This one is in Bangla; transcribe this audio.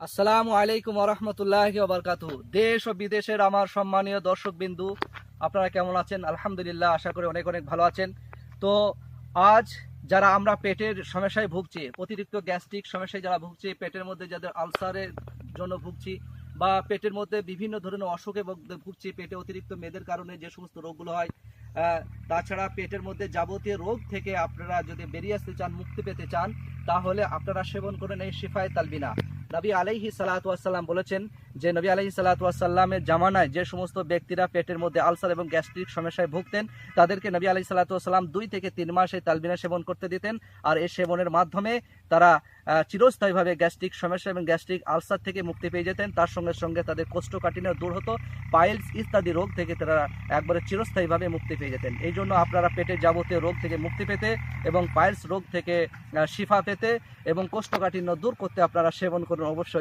আসসালামু আলাইকুম ওরহমতুল্লাহি ওবারকাতুহু। দেশ ও বিদেশের আমার সম্মানীয় দর্শক বিন্দু, আপনারা কেমন আছেন? আলহামদুলিল্লাহ, আশা করি অনেক অনেক ভালো আছেন। তো আজ যারা আমরা পেটের সমস্যায় ভুগছি, অতিরিক্ত গ্যাস্ট্রিক সমস্যায় যারা ভুগছি, পেটের মধ্যে যাদের আলসারের জন্য ভুগছি বা পেটের মধ্যে বিভিন্ন ধরনের অসুখে ভুগছি, পেটে অতিরিক্ত মেদের কারণে যে সমস্ত রোগগুলো হয়, তাছাড়া পেটের মধ্যে যাবতীয় রোগ থেকে আপনারা যদি বেরিয়ে আসতে চান, মুক্তি পেতে চান, তাহলে আপনারা সেবন করেন এই শিফায়ে তালবিনা। নবী আলাইহি সাল্লাতু ওয়াস সালাম বলেছেন যে নবী আলাইহি সাল্লাতু ওয়াস সাল্লামের জামানায় যে সমস্ত ব্যক্তিরা পেটের মধ্যে আলসার এবং গ্যাস্ট্রিক সমস্যায় ভুগতেন, তাদেরকে নবী আলাইহি সাল্লাতু ওয়াস সালাম 2 থেকে 3 মাস এই তালবিনা সেবন করতে দিতেন। আর এই সেবনের মাধ্যমে তারা চিরস্থায়ীভাবে গ্যাস্ট্রিক সমস্যা এবং গ্যাস্ট্রিক আলসার থেকে মুক্তি পেয়ে যেতেন। তার সঙ্গে সঙ্গে তাদের কোষ্ঠকাঠিন্য দূর হতো, পাইলস ইত্যাদি রোগ থেকে তারা একবারে চিরস্থায়ীভাবে মুক্তি পেয়ে যেতেন। এই জন্য আপনারা পেটের যাবতীয় রোগ থেকে মুক্তি পেতে এবং পাইলস রোগ থেকে শিফা পেতে এবং কোষ্ঠকাঠিন্য দূর করতে আপনারা সেবন করুন অবশ্যই।